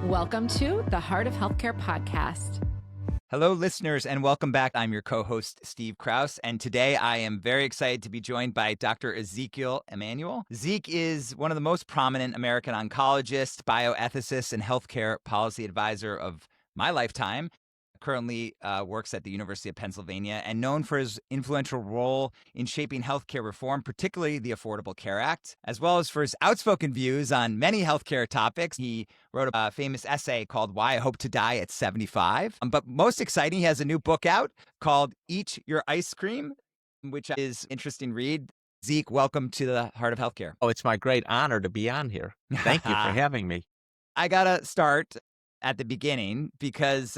Welcome to the Heart of Healthcare podcast. Hello, listeners, and welcome back. I'm your co-host, Steve Krause, and today I am very excited to be joined by Dr. Ezekiel Emanuel. Zeke is one of the most prominent American oncologists, bioethicist, and healthcare policy advisor of my lifetime. Currently works at the University of Pennsylvania and known for his influential role in shaping healthcare reform, particularly the Affordable Care Act, as well as for his outspoken views on many healthcare topics. He wrote a famous essay called Why I Hope to Die at 75. But most exciting, he has a new book out called Eat Your Ice Cream, which is an interesting read. Zeke, welcome to the Heart of Healthcare. Oh, it's my great honor to be on here. Thank you for having me. I got to start at the beginning because,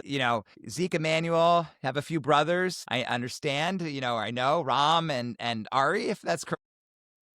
Zeke Emanuel, have a few brothers. I understand, I know Ram and Ari, if that's correct.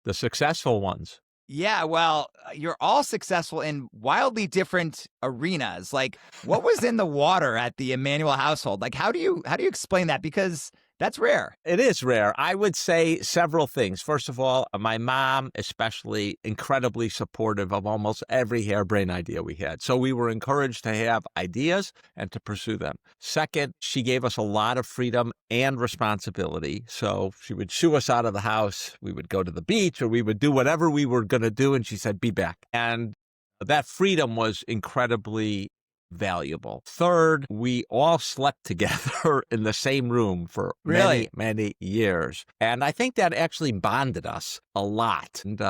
The successful ones. Yeah, well, you're all successful in wildly different arenas. Like, what was in the water at the Emanuel household? Like, how do you explain that? Because that's rare. It is rare. I would say several things. First of all, my mom, especially, incredibly supportive of almost every harebrained idea we had. So we were encouraged to have ideas and to pursue them. Second, she gave us a lot of freedom and responsibility. So she would shoo us out of the house. We would go to the beach or we would do whatever we were going to do. And she said, be back. And that freedom was incredibly valuable. Third, we all slept together in the same room for many years. And I think that actually bonded us a lot. And,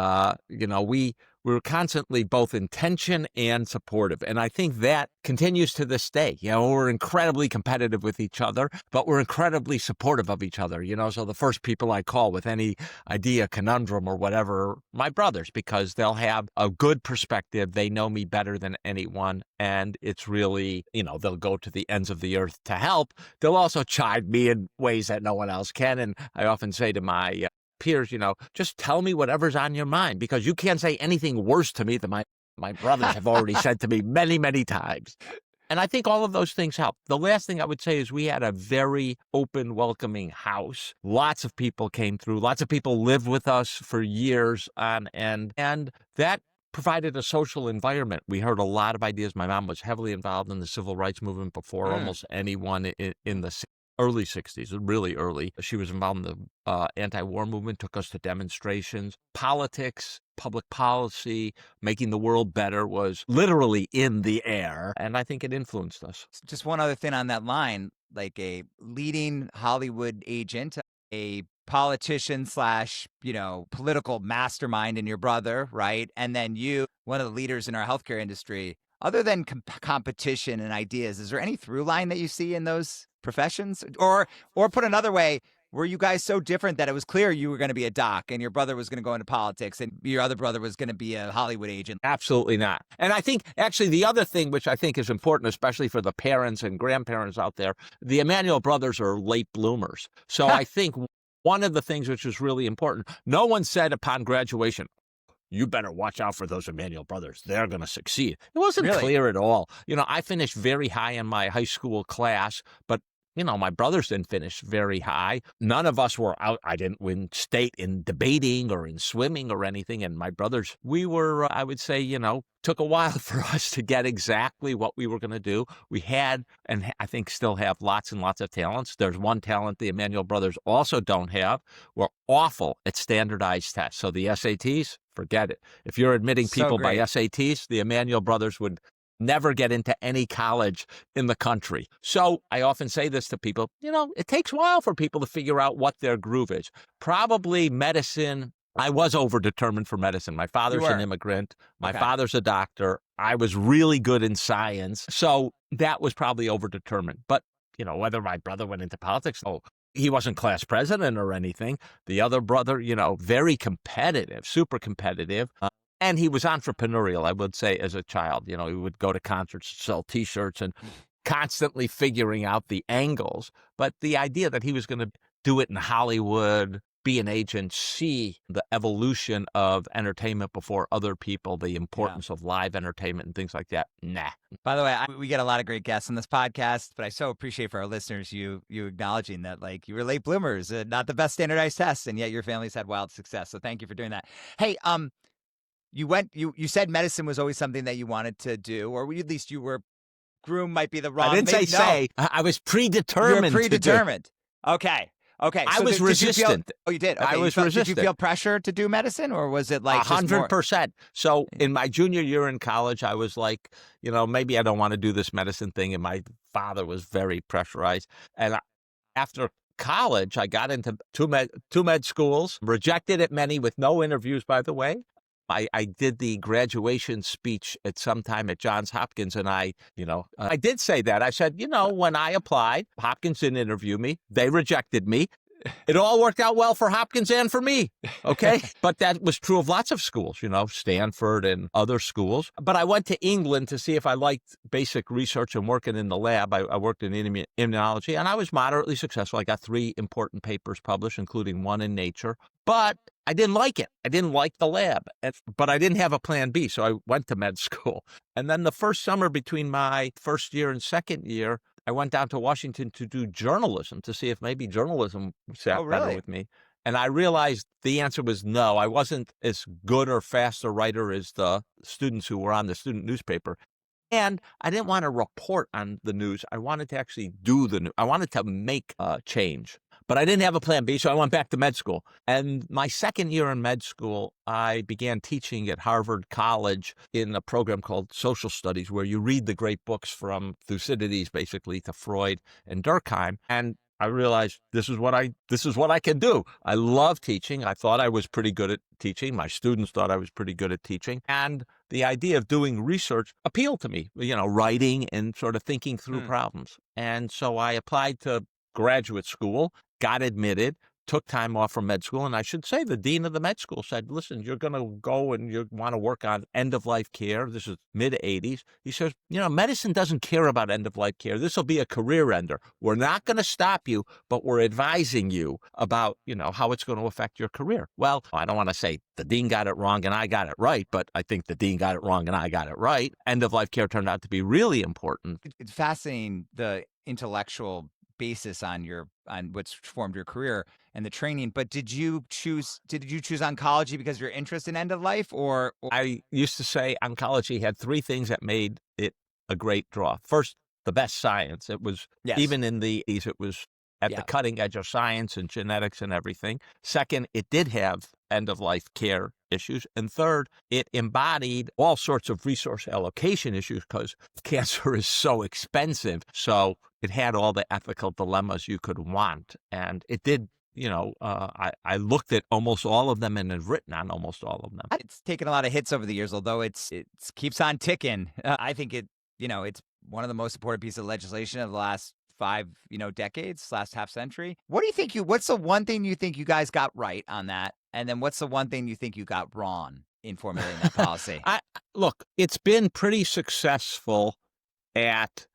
we were constantly both in tension and supportive. And I think that continues to this day. We're incredibly competitive with each other, but we're incredibly supportive of each other. So the first people I call with any idea, conundrum or whatever, my brothers, because they'll have a good perspective. They know me better than anyone. And it's really, they'll go to the ends of the earth to help. They'll also chide me in ways that no one else can. And I often say to my peers, just tell me whatever's on your mind, because you can't say anything worse to me than my brothers have already said to me many, many times. And I think all of those things help. The last thing I would say is we had a very open, welcoming house. Lots of people came through. Lots of people lived with us for years on end. And that provided a social environment. We heard a lot of ideas. My mom was heavily involved in the civil rights movement before almost anyone in the early 60s, really early. She was involved in the anti-war movement, took us to demonstrations. Politics, public policy, making the world better was literally in the air. And I think it influenced us. Just one other thing on that line, like a leading Hollywood agent, a politician / political mastermind in your brother, right? And then you, one of the leaders in our healthcare industry. Other than competition and ideas, is there any through line that you see in those professions? Or put another way, were you guys so different that it was clear you were going to be a doc and your brother was going to go into politics and your other brother was going to be a Hollywood agent? Absolutely not. And I think actually the other thing, which I think is important, especially for the parents and grandparents out there, the Emanuel brothers are late bloomers. So I think one of the things which is really important, no one said upon graduation, you better watch out for those Emanuel brothers. They're going to succeed. It wasn't clear at all. I finished very high in my high school class, but my brothers didn't finish very high. None of us were out. I didn't win state in debating or in swimming or anything. And my brothers, we were, I would say, took a while for us to get exactly what we were going to do. We had, and I think still have, lots and lots of talents. There's one talent the Emanuel brothers also don't have. We're awful at standardized tests. So the SATs, forget it. If you're admitting people by SATs, the Emanuel brothers would never get into any college in the country. So I often say this to people, it takes a while for people to figure out what their groove is. Probably medicine. I was overdetermined for medicine. My father's an immigrant. My father's a doctor. I was really good in science. So that was probably overdetermined. But, whether my brother went into politics, he wasn't class president or anything. The other brother, very competitive, super competitive. And he was entrepreneurial, I would say, as a child. He would go to concerts, sell T-shirts, and constantly figuring out the angles. But the idea that he was going to do it in Hollywood, be an agent, see the evolution of entertainment before other people, the importance of live entertainment and things like that, nah. By the way, we get a lot of great guests on this podcast, but I so appreciate for our listeners you acknowledging that, you were late bloomers, not the best standardized tests, and yet your family's had wild success. So thank you for doing that. Hey, you said medicine was always something that you wanted to do, or at least you were groomed might be the wrong. I didn't maybe, say. I was predetermined. You were predetermined. Okay. I was resistant. You did? Okay. I was resistant. Did you feel pressure to do medicine, or was it like 100%? So in my junior year in college, I was like, maybe I don't want to do this medicine thing. And my father was very pressurized. And after college, I got into two med schools, rejected at many with no interviews, by the way. I did the graduation speech at some time at Johns Hopkins, and I did say that. I said, when I applied, Hopkins didn't interview me. They rejected me. It all worked out well for Hopkins and for me, okay? But that was true of lots of schools, Stanford and other schools. But I went to England to see if I liked basic research and working in the lab. I worked in immunology, and I was moderately successful. I got 3 important papers published, including one in Nature. But I didn't like it. I didn't like the lab. But I didn't have a plan B, so I went to med school. And then the first summer between my first year and second year, I went down to Washington to do journalism, to see if maybe journalism sat better with me. And I realized the answer was no. I wasn't as good or fast a writer as the students who were on the student newspaper. And I didn't want to report on the news. I wanted to actually do the news. I wanted to make a change. But I didn't have a plan B, so I went back to med school. And my second year in med school, I began teaching at Harvard College in a program called Social Studies, where you read the great books from Thucydides, basically, to Freud and Durkheim. And I realized this is what I can do. I love teaching. I thought I was pretty good at teaching. My students thought I was pretty good at teaching. And the idea of doing research appealed to me, writing and sort of thinking through problems. And so I applied to graduate school, got admitted, took time off from med school. And I should say the dean of the med school said, listen, you're going to go and you want to work on end-of-life care. This is mid-'80s. He says, medicine doesn't care about end-of-life care. This will be a career ender. We're not going to stop you, but we're advising you about, how it's going to affect your career. Well, I don't want to say the dean got it wrong and I got it right, but I think the dean got it wrong and I got it right. End-of-life care turned out to be really important. It's fascinating, the intellectual basis on what's formed your career and the training. But did you choose oncology because your interest in end of life, or I used to say oncology had 3 things that made it a great draw. First, the best science. It was even in the 80s, it was at the cutting edge of science and genetics and everything. Second, it did have end-of-life care issues. And third, it embodied all sorts of resource allocation issues because cancer is so expensive. So it had all the ethical dilemmas you could want. And it did, I looked at almost all of them and have written on almost all of them. It's taken a lot of hits over the years, although it keeps on ticking. I think it's one of the most important pieces of legislation of the last 5, decades, last half century. What do you think what's the one thing you think you guys got right on that? And then what's the one thing you think you got wrong in formulating that policy? Look, it's been pretty successful at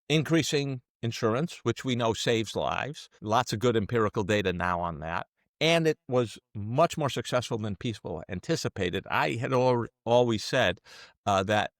increasing insurance, which we know saves lives. Lots of good empirical data now on that. And it was much more successful than people anticipated. I had always said that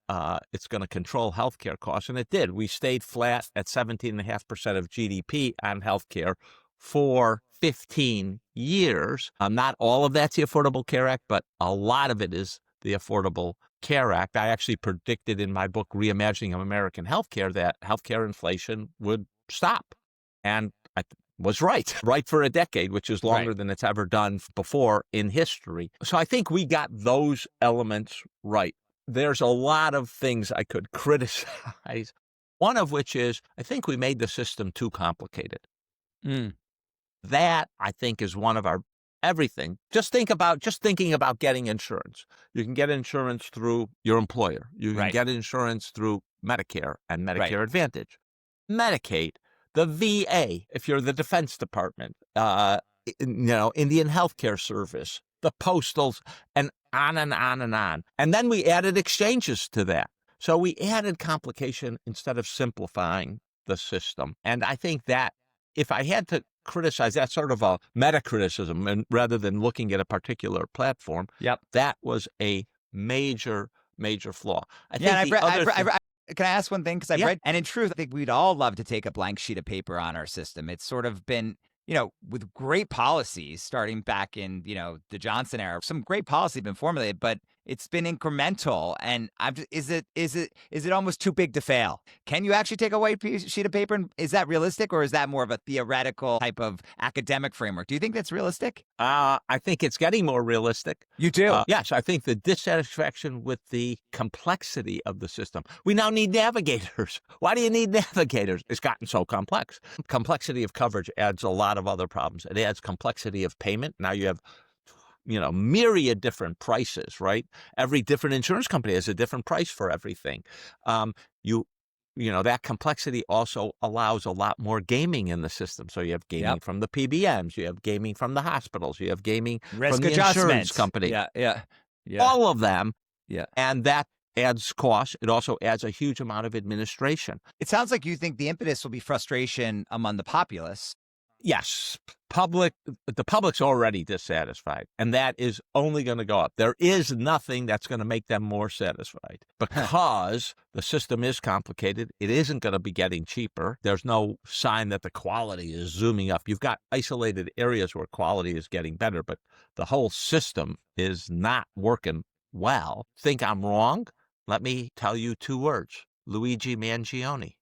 it's going to control healthcare costs, and it did. We stayed flat at 17.5% of GDP on healthcare for 15 years. Not all of that's the Affordable Care Act, but a lot of it is the Affordable Care Act. I actually predicted in my book, Reimagining American Healthcare, that healthcare inflation would stop. And I was right for a decade, which is longer than it's ever done before in history. So I think we got those elements right. There's a lot of things I could criticize, one of which is I think we made the system too complicated. That, I think, is one of our everything. Just thinking about getting insurance. You can get insurance through your employer. You can get insurance through Medicare and Medicare Advantage. Medicaid, the VA, if you're the Defense Department, Indian Healthcare Service, the Postals, and on and on and on. And then we added exchanges to that. So we added complication instead of simplifying the system. And I think that if I had to criticize, that's sort of a meta-criticism, and rather than looking at a particular platform, that was a major, major flaw. Can I ask one thing? Because I've read, and in truth, I think we'd all love to take a blank sheet of paper on our system. It's sort of been with great policies starting back in, the Johnson era, some great policy been formulated, but it's been incremental. And is it almost too big to fail? Can you actually take a white sheet of paper? And is that realistic, or is that more of a theoretical type of academic framework? Do you think that's realistic? I think it's getting more realistic. You do? Yes, I think the dissatisfaction with the complexity of the system. We now need navigators. Why do you need navigators? It's gotten so complex. Complexity of coverage adds a lot of other problems. It adds complexity of payment. Now you have myriad different prices, right? Every different insurance company has a different price for everything. That complexity also allows a lot more gaming in the system. So you have gaming from the PBMs, you have gaming from the hospitals, you have gaming Risk from the insurance company. Yeah. All of them. Yeah. And that adds cost. It also adds a huge amount of administration. It sounds like you think the impetus will be frustration among the populace. Yes, the public's already dissatisfied, and that is only going to go up. There is nothing that's going to make them more satisfied because the system is complicated. It isn't going to be getting cheaper. There's no sign that the quality is zooming up. You've got isolated areas where quality is getting better, but the whole system is not working well. Think I'm wrong? Let me tell you 2 words. Luigi Mangione.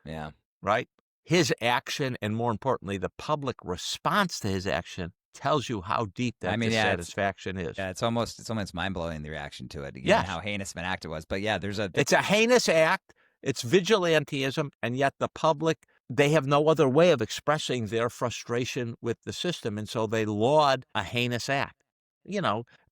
Yeah. Right? His action, and more importantly, the public response to his action, tells you how deep that dissatisfaction is. Yeah, it's almost mind-blowing, the reaction to it, given how heinous of an act it was. But yeah, it's a heinous act. It's vigilantism, and yet the public, they have no other way of expressing their frustration with the system, and so they laud a heinous act.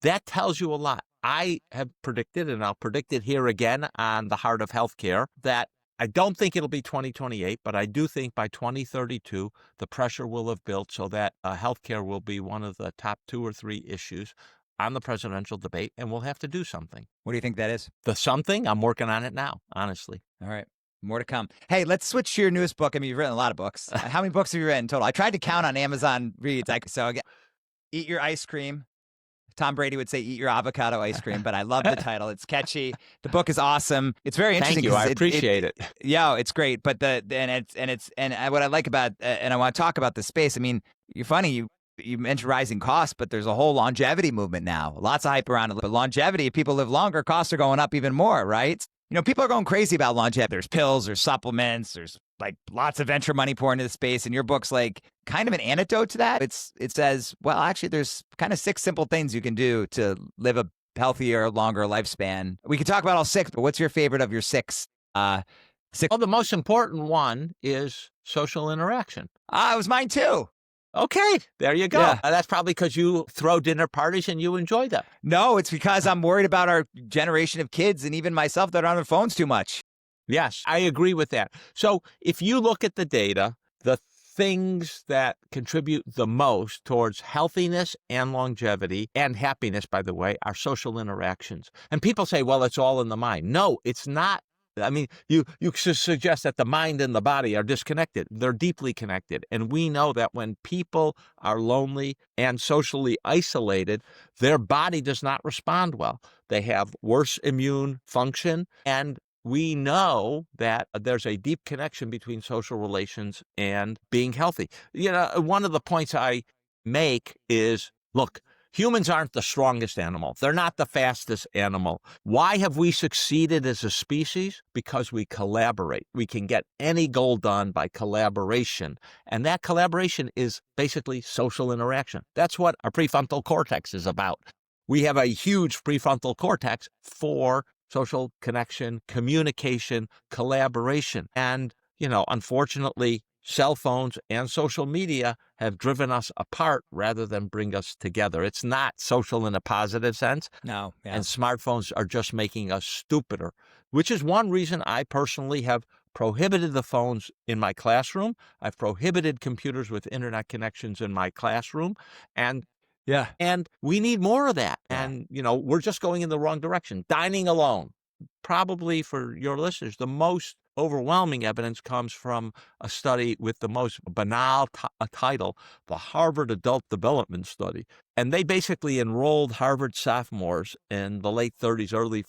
That tells you a lot. I have predicted, and I'll predict it here again on the Heart of Healthcare, that I don't think it'll be 2028, but I do think by 2032, the pressure will have built so that healthcare will be one of the top 2 or 3 issues on the presidential debate, and we'll have to do something. What do you think that is? The something? I'm working on it now, honestly. All right. More to come. Hey, let's switch to your newest book. I mean, you've written a lot of books. How many books have you written total? I tried to count on Amazon Reads. So again, Eat Your Ice Cream. Tom Brady would say, "Eat your avocado ice cream," but I love the title. It's catchy. The book is awesome. It's very interesting. Thank you. I appreciate it. Yeah, it's great. But what I like about and I want to talk about the space. I mean, you're funny. You mentioned rising costs, but there's a whole longevity movement now. Lots of hype around it. But longevity, if people live longer, costs are going up even more, right? People are going crazy about longevity. There's pills, there's supplements, there's lots of venture money pouring into the space. And your book's kind of an antidote to that. It says, well, actually, there's kind of 6 simple things you can do to live a healthier, longer lifespan. We can talk about all 6, but what's your favorite of your 6? Well, the most important one is social interaction. It was mine too. Okay, there you go. Yeah. That's probably because you throw dinner parties and you enjoy them. No, it's because I'm worried about our generation of kids and even myself that are on their phones too much. Yes, I agree with that. So if you look at the data, the things that contribute the most towards healthiness and longevity and happiness, by the way, are social interactions. And people say, well, it's all in the mind. No, it's not. I mean, you suggest that the mind and the body are disconnected. They're deeply connected. And we know that when people are lonely and socially isolated, their body does not respond well. They have worse immune function. And we know that there's a deep connection between social relations and being healthy. One of the points I make is, look, humans aren't the strongest animal. They're not the fastest animal. Why have we succeeded as a species? Because we collaborate. We can get any goal done by collaboration. And that collaboration is basically social interaction. That's what our prefrontal cortex is about. We have a huge prefrontal cortex for social connection, communication, collaboration. And, unfortunately, cell phones and social media have driven us apart rather than bring us together. It's not social in a positive sense. No. Yeah. And smartphones are just making us stupider, which is one reason I personally have prohibited the phones in my classroom. I've prohibited computers with internet connections in my classroom. And we need more of that. Yeah. And, we're just going in the wrong direction. Dining alone, probably for your listeners, the most overwhelming evidence comes from a study with the most banal title, the Harvard Adult Development Study. And they basically enrolled Harvard sophomores in the late 30s, early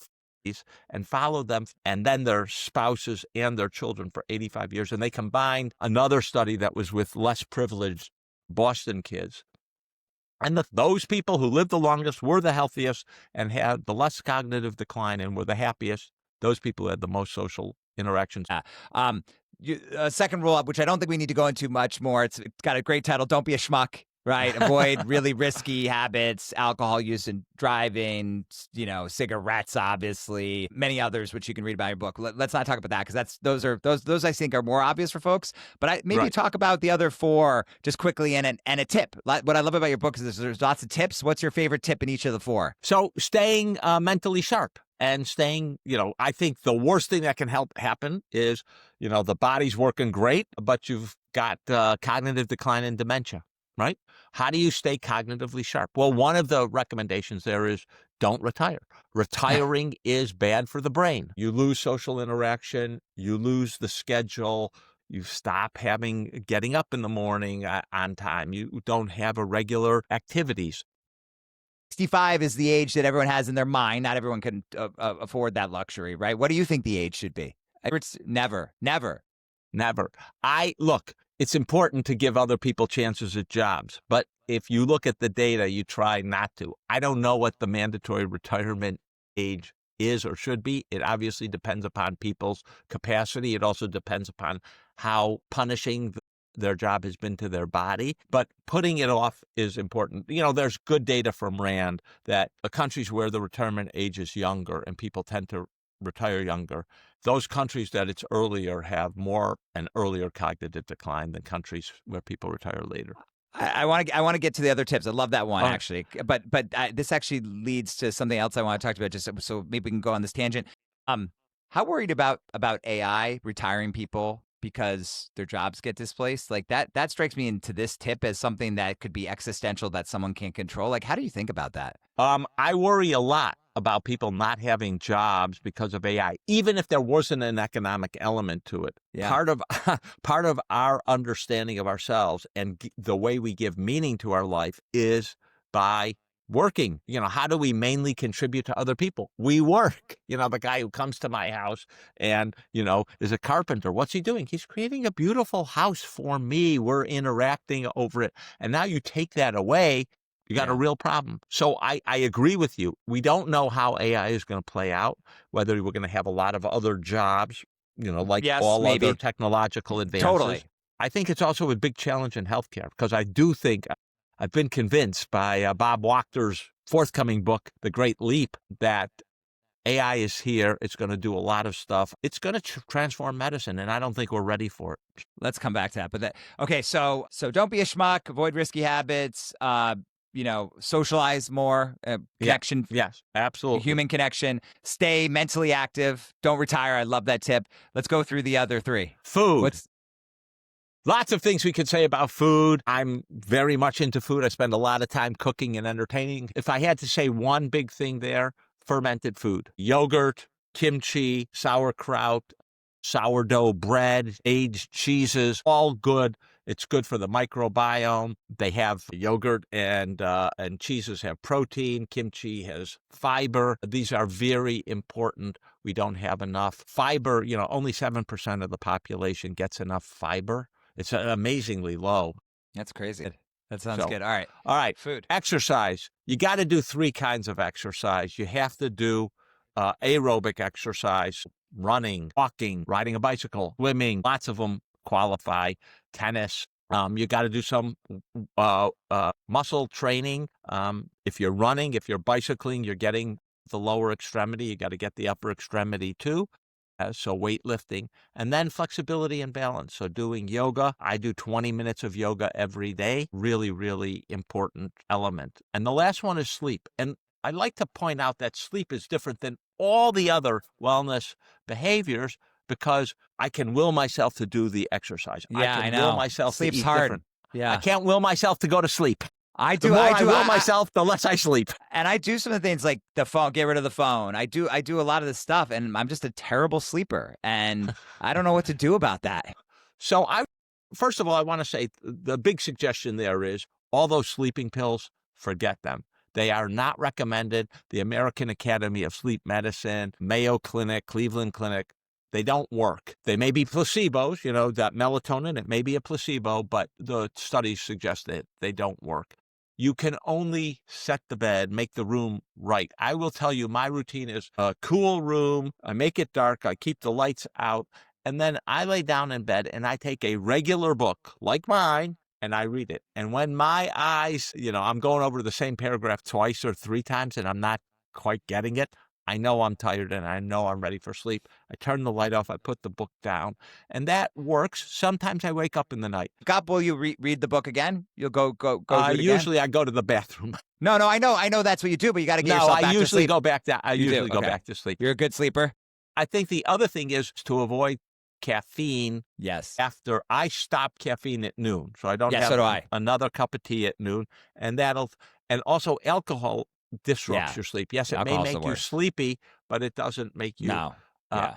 40s, and followed them and then their spouses and their children for 85 years. And they combined another study that was with less privileged Boston kids. And those people who lived the longest were the healthiest and had the less cognitive decline and were the happiest. Those people had the most social interactions. Second rule, which I don't think we need to go into much more. It's got a great title. Don't be a schmuck, right? Avoid really risky habits, alcohol use and driving, cigarettes, obviously, many others, which you can read about in your book. Let's not talk about that because those I think are more obvious for folks. But maybe talk about the other four just quickly and a tip. What I love about your book is there's lots of tips. What's your favorite tip in each of the four? So staying mentally sharp. And staying, I think the worst thing that can happen is, the body's working great, but you've got cognitive decline and dementia, right? How do you stay cognitively sharp? Well, one of the recommendations there is don't retire. Retiring is bad for the brain. You lose social interaction, you lose the schedule, you stop getting up in the morning on time, you don't have irregular activities. 65 is the age that everyone has in their mind. Not everyone can afford that luxury, right? What do you think the age should be? It's never. Look, it's important to give other people chances at jobs, but if you look at the data, you try not to. I don't know what the mandatory retirement age is or should be. It obviously depends upon people's capacity. It also depends upon how punishing their job has been to their body, but putting it off is important. There's good data from RAND that the countries where the retirement age is younger and people tend to retire younger, those countries that it's earlier have more and earlier cognitive decline than countries where people retire later. I want to get to the other tips. I love that one actually, but this actually leads to something else I want to talk about. Just so maybe we can go on this tangent. How worried about AI retiring people because their jobs get displaced? Like that strikes me into this tip as something that could be existential that someone can't control. Like, how do you think about that? I worry a lot about people not having jobs because of AI, even if there wasn't an economic element to it. Yeah. Part of our understanding of ourselves and the way we give meaning to our life is by working. How do we mainly contribute to other people? We work. The guy who comes to my house and, is a carpenter, what's he doing? He's creating a beautiful house for me. We're interacting over it. And now you take that away, you got a real problem. So I agree with you. We don't know how AI is going to play out, whether we're going to have a lot of other jobs, like other technological advances. Totally. I think it's also a big challenge in healthcare because I do think I've been convinced by Bob Wachter's forthcoming book, The Great Leap, that AI is here. It's going to do a lot of stuff. It's going to transform medicine, and I don't think we're ready for it. Let's come back to that. Okay, so don't be a schmuck. Avoid risky habits. Socialize more. Connection. Yes, absolutely. Human connection. Stay mentally active. Don't retire. I love that tip. Let's go through the other three. Food. Lots of things we could say about food. I'm very much into food. I spend a lot of time cooking and entertaining. If I had to say one big thing there, fermented food. Yogurt, kimchi, sauerkraut, sourdough bread, aged cheeses, all good. It's good for the microbiome. They have yogurt and cheeses have protein. Kimchi has fiber. These are very important. We don't have enough fiber. Only 7% of the population gets enough fiber. It's amazingly low. That's crazy. That sounds good. All right. Food. Exercise. You got to do three kinds of exercise. You have to do aerobic exercise, running, walking, riding a bicycle, swimming. Lots of them qualify. Tennis. You got to do some muscle training. If you're running, if you're bicycling, you're getting the lower extremity. You got to get the upper extremity too. So weightlifting, and then flexibility and balance. So doing yoga. I do 20 minutes of yoga every day. Really, really important element. And the last one is sleep. And I'd like to point out that sleep is different than all the other wellness behaviors because I can will myself to do the exercise. Yeah, I can will myself Sleep's to eat hard. different. Yeah. I can't will myself to go to sleep. The more I will myself, the less I sleep. And I do some of the things like the phone, get rid of the phone. I do a lot of this stuff, and I'm just a terrible sleeper, and I don't know what to do about that. So first of all, I want to say the big suggestion there is all those sleeping pills, forget them. They are not recommended. The American Academy of Sleep Medicine, Mayo Clinic, Cleveland Clinic, They don't work. They may be placebos, that melatonin, it may be a placebo, but the studies suggest that they don't work. You can only set the bed, make the room right. I will tell you, my routine is a cool room. I make it dark. I keep the lights out. And then I lay down in bed and I take a regular book like mine and I read it. And when my eyes, I'm going over the same paragraph twice or three times and I'm not quite getting it, I know I'm tired and I know I'm ready for sleep. I turn the light off. I put the book down, and that works. Sometimes I wake up in the night. God, will you read the book again? You'll go do it again? Usually I go to the bathroom. No, I know that's what you do, but you got to get yourself back to sleep. I usually go back down. I usually go back to sleep. You're a good sleeper? I think the other thing is to avoid caffeine. Yes. After I stop caffeine at noon, so I don't so do I. Another cup of tea at noon, and also alcohol disrupts your sleep. Yes, it may make you sleepy, but it doesn't make you. No.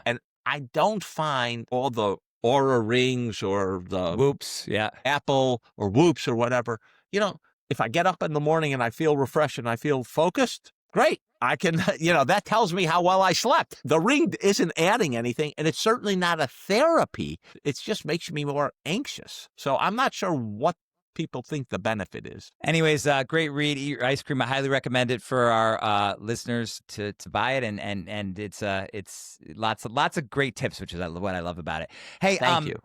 And I don't find all the Aura rings or the Whoops, Apple or Whoops or whatever. If I get up in the morning and I feel refreshed and I feel focused, great. I can, that tells me how well I slept. The ring isn't adding anything, and it's certainly not a therapy. It just makes me more anxious. So I'm not sure what people think the benefit is. Anyways, great read. Eat Your Ice Cream. I highly recommend it for our listeners to buy it, and it's lots of great tips, which is what I love about it. Hey, thank you.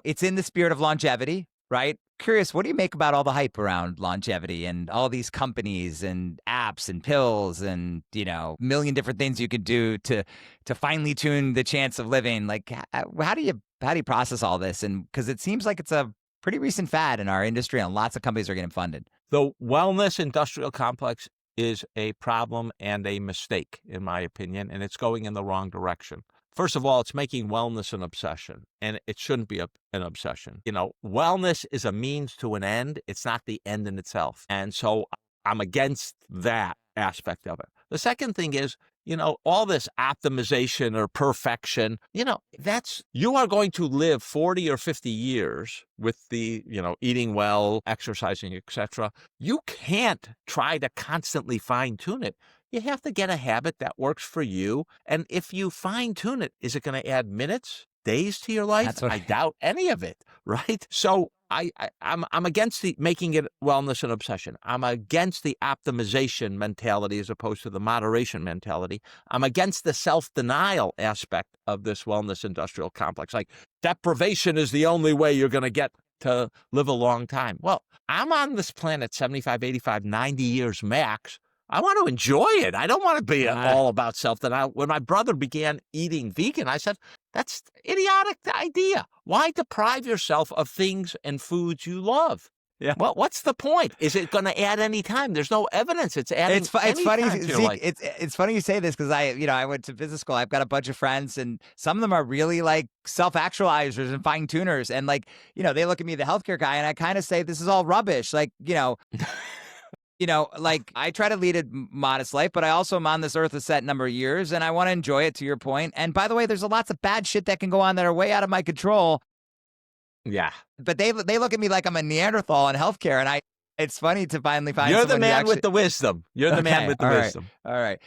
It's in the spirit of longevity, right? Curious, what do you make about all the hype around longevity and all these companies and apps and pills and million different things you could do to finely tune the chance of living? Like, how do you process all this? And because it seems like it's a pretty recent fad in our industry, and lots of companies are getting funded. The wellness industrial complex is a problem and a mistake, in my opinion, and it's going in the wrong direction. First of all, it's making wellness an obsession, and it shouldn't be an obsession. Wellness is a means to an end. It's not the end in itself. And so I'm against that aspect of it. The second thing is, all this optimization or perfection, you are going to live 40 or 50 years with the, eating well, exercising, etc. You can't try to constantly fine tune it. You have to get a habit that works for you. And if you fine tune it, is it going to add minutes, days to your life? I doubt any of it, right? So I'm against making it wellness an obsession. I'm against the optimization mentality as opposed to the moderation mentality. I'm against the self-denial aspect of this wellness industrial complex. Like, deprivation is the only way you're going to get to live a long time. Well, I'm on this planet 75, 85, 90 years max. I want to enjoy it. I don't want to be all about self-denial. When my brother began eating vegan, I said, that's an idiotic idea. Why deprive yourself of things and foods you love? Yeah. Well, what's the point? Is it going to add any time? There's no evidence it's adding. It's funny, Zeke, it's funny you say this because I went to business school. I've got a bunch of friends, and some of them are really like self-actualizers and fine tuners, and like they look at me, the healthcare guy, and I kind of say this is all rubbish. Like like I try to lead a modest life, but I also am on this earth a set number of years, and I want to enjoy it, to your point. And by the way, there's lots of bad shit that can go on that are way out of my control. Yeah. But they look at me like I'm a Neanderthal in healthcare, and it's funny to finally find You're someone the man with the wisdom. You're the man with the wisdom. All right.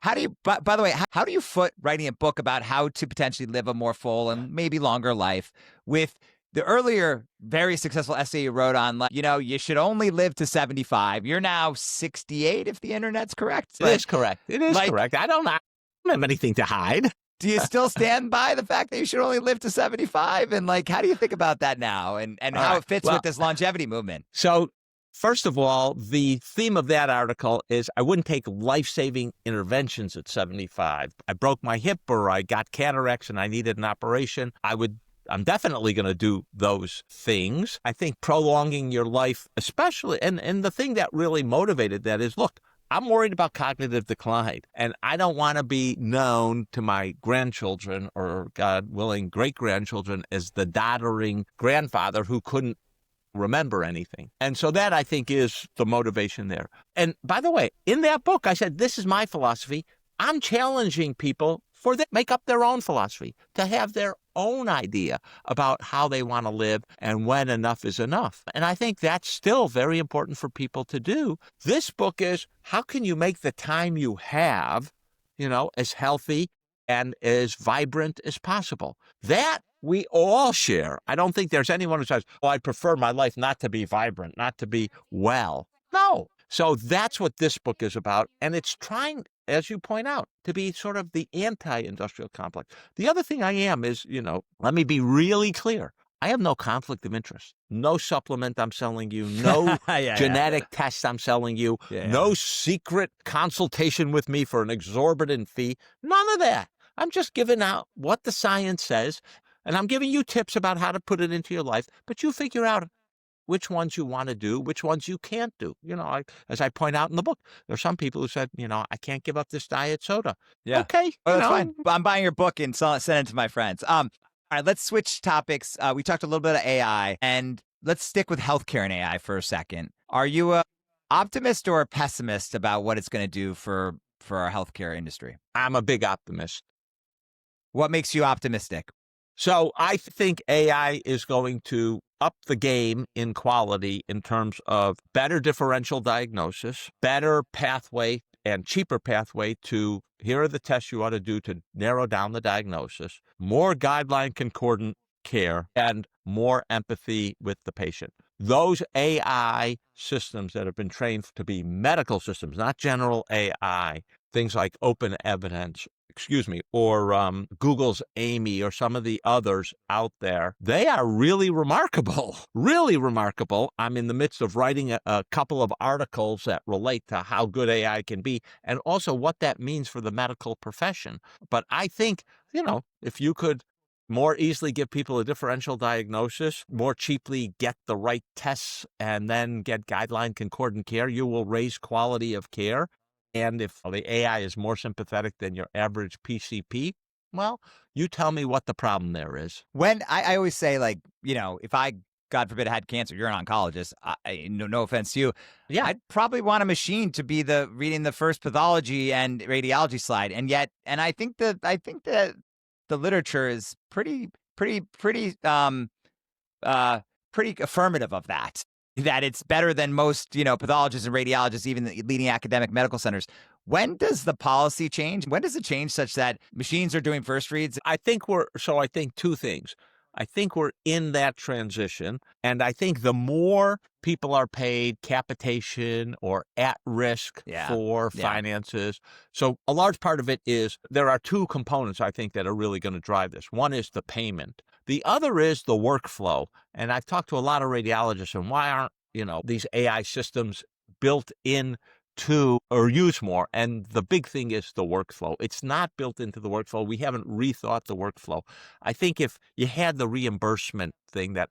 How do you, by the way, how do you foot writing a book about how to potentially live a more full and maybe longer life with the earlier very successful essay you wrote on, you should only live to 75. You're now 68, if the internet's correct. It is correct. It is correct. I don't have anything to hide. Do you still stand by the fact that you should only live to 75? And how do you think about that now and how it fits with this longevity movement? So first of all, the theme of that article is I wouldn't take life-saving interventions at 75. I broke my hip or I got cataracts and I needed an operation. I'm definitely going to do those things. I think prolonging your life, especially, and the thing that really motivated that is, look, I'm worried about cognitive decline, and I don't want to be known to my grandchildren or, God willing, great-grandchildren as the doddering grandfather who couldn't remember anything. And so that, I think, is the motivation there. And by the way, in that book, I said, this is my philosophy. I'm challenging people make up their own philosophy, to have their own idea about how they want to live and when enough is enough. And I think that's still very important for people to do. This book is, how can you make the time you have, as healthy and as vibrant as possible. That we all share. I don't think there's anyone who says, I prefer my life not to be vibrant, not to be well. No. So that's what this book is about. And it's trying, as you point out, to be sort of the anti-industrial complex. The other thing I am is, let me be really clear. I have no conflict of interest. No supplement I'm selling you. No genetic test I'm selling you. No secret consultation with me for an exorbitant fee. None of that. I'm just giving out what the science says, and I'm giving you tips about how to put it into your life. But you figure out which ones you want to do, which ones you can't do. As I point out in the book, there are some people who said, I can't give up this diet soda. Yeah. Okay. That's fine. I'm buying your book and send it to my friends. All right, let's switch topics. We talked a little bit of AI, and let's stick with healthcare and AI for a second. Are you an optimist or a pessimist about what it's going to do for our healthcare industry? I'm a big optimist. What makes you optimistic? So I think AI is going to up the game in quality in terms of better differential diagnosis, better pathway and cheaper pathway to here are the tests you ought to do to narrow down the diagnosis, more guideline concordant care, and more empathy with the patient. Those AI systems that have been trained to be medical systems, not general AI, things like open evidence, or Google's Amy or some of the others out there, they are really remarkable, really remarkable. I'm in the midst of writing a couple of articles that relate to how good AI can be and also what that means for the medical profession. But I think, if you could more easily give people a differential diagnosis, more cheaply get the right tests, and then get guideline concordant care, you will raise quality of care. And if the AI is more sympathetic than your average PCP, well, you tell me what the problem there is. When I always say, if I, God forbid, had cancer, you're an oncologist, no offense to you, I'd probably want a machine to be reading the first pathology and radiology slide. And I think that the literature is pretty affirmative of that. That it's better than most, pathologists and radiologists, even the leading academic medical centers. When does the policy change? When does it change such that machines are doing first reads? I think two things. I think we're in that transition. And I think the more people are paid capitation or at risk for finances. So a large part of it is there are two components, I think, that are really going to drive this. One is the payment. The other is the workflow. And I've talked to a lot of radiologists, and why aren't, these AI systems built in to or use more? And the big thing is the workflow. It's not built into the workflow. We haven't rethought the workflow. I think if you had the reimbursement thing that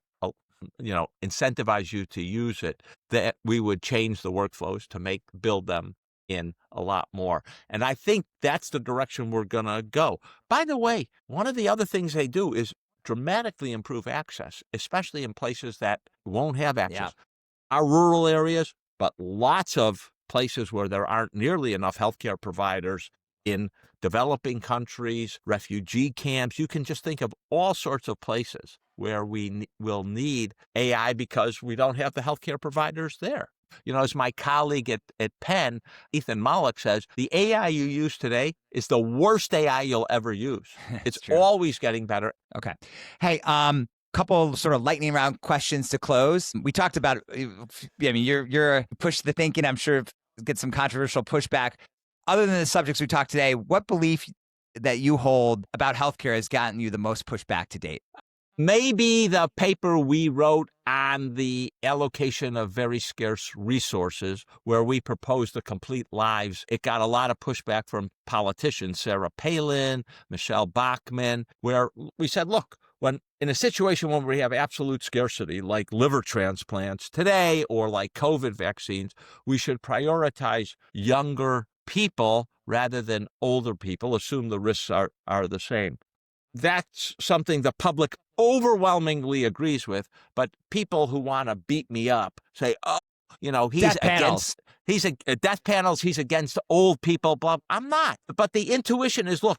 incentivize you to use it, that we would change the workflows to build them in a lot more. And I think that's the direction we're going to go. By the way, one of the other things they do is dramatically improve access, especially in places that won't have access. Yeah. Our rural areas, but lots of places where there aren't nearly enough healthcare providers in developing countries, refugee camps. You can just think of all sorts of places where we will need AI because we don't have the healthcare providers there. As my colleague at Penn, Ethan Mollick, says, the AI you use today is the worst AI you'll ever use. It's always getting better. Okay. Hey, couple sort of lightning round questions to close. We talked about, you're push the thinking. I'm sure get some controversial pushback. Other than the subjects we talked today, what belief that you hold about healthcare has gotten you the most pushback to date? Maybe the paper we wrote on the allocation of very scarce resources, where we proposed the complete lives. It got a lot of pushback from politicians, Sarah Palin, Michelle Bachmann, where we said, look, when in a situation when we have absolute scarcity, like liver transplants today or like COVID vaccines, we should prioritize younger people rather than older people, assume the risks are the same. That's something the public overwhelmingly agrees with, but people who want to beat me up say, he's death against death panels, he's against old people, blah. I'm not. But the intuition is, look,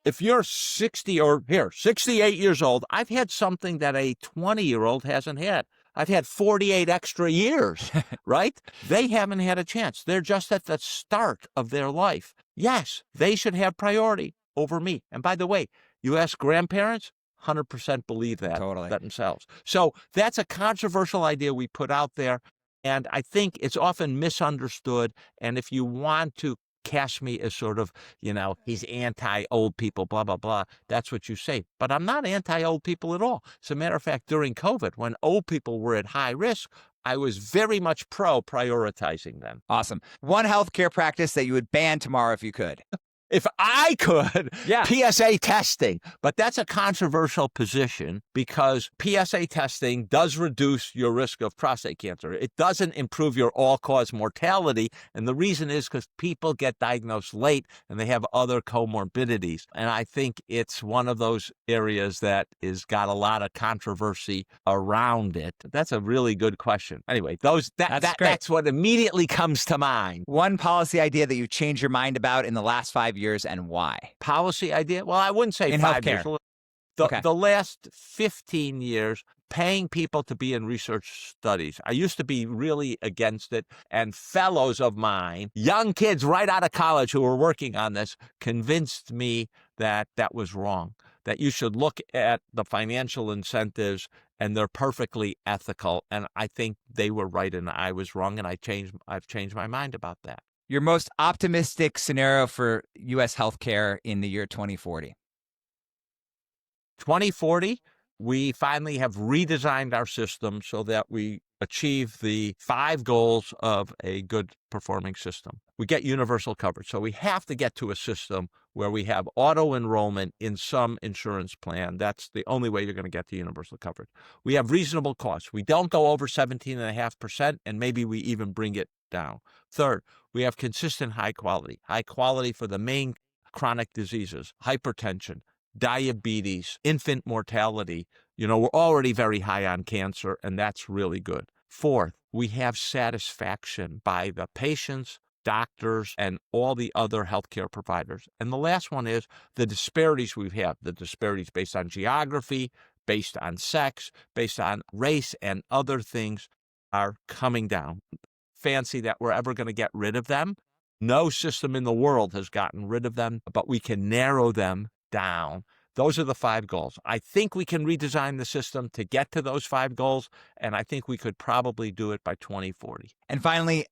if you're 68 years old, I've had something that a 20-year-old hasn't had. I've had 48 extra years, right? They haven't had a chance. They're just at the start of their life. Yes, they should have priority over me. And by the way, you ask grandparents, 100% believe that themselves. So that's a controversial idea we put out there. And I think it's often misunderstood. And if you want to cast me as sort of, he's anti-old people, blah, blah, blah, that's what you say. But I'm not anti-old people at all. As a matter of fact, during COVID, when old people were at high risk, I was very much prioritizing them. Awesome. One healthcare practice that you would ban tomorrow if you could. If I could, PSA testing. But that's a controversial position because PSA testing does reduce your risk of prostate cancer. It doesn't improve your all-cause mortality. And the reason is because people get diagnosed late and they have other comorbidities. And I think it's one of those areas that has got a lot of controversy around it. That's a really good question. Anyway, that's what immediately comes to mind. One policy idea that you changed your mind about in the last 5 years and why? Policy idea? Well, I wouldn't say in 5 healthcare. years. The last 15 years, paying people to be in research studies. I used to be really against it, and fellows of mine, young kids right out of college who were working on this, convinced me that that was wrong, that you should look at the financial incentives and they're perfectly ethical. And I think they were right and I was wrong, and I've changed my mind about that. Your most optimistic scenario for U.S. healthcare in the year 2040? 2040, we finally have redesigned our system so that we achieve the 5 goals of a good performing system. We get universal coverage. So we have to get to a system where we have auto enrollment in some insurance plan. That's the only way you're going to get to universal coverage. We have reasonable costs. We don't go over 17.5%, and maybe we even bring it down. Third, we have consistent high quality for the main chronic diseases, hypertension, diabetes, infant mortality. We're already very high on cancer, and that's really good. Fourth, we have satisfaction by the patients, doctors, and all the other healthcare providers. And the last one is the disparities we have, the disparities based on geography, based on sex, based on race, and other things are coming down. Fancy that we're ever going to get rid of them. No system in the world has gotten rid of them, but we can narrow them down. Those are the 5 goals. I think we can redesign the system to get to those 5 goals, and I think we could probably do it by 2040. And finally,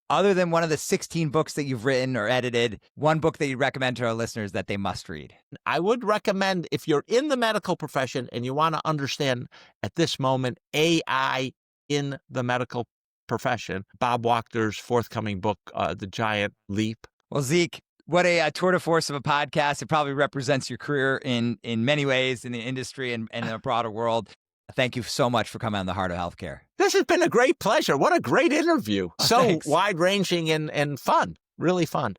other than one of the 16 books that you've written or edited, one book that you recommend to our listeners that they must read? I would recommend, if you're in the medical profession and you want to understand at this moment AI in the medical profession, Bob Wachter's forthcoming book, The Giant Leap. Well, Zeke, what a tour de force of a podcast. It probably represents your career in many ways in the industry and in the broader world. Thank you so much for coming on The Heart of Healthcare. This has been a great pleasure. What a great interview. So Thanks. wide-ranging and fun. Really fun.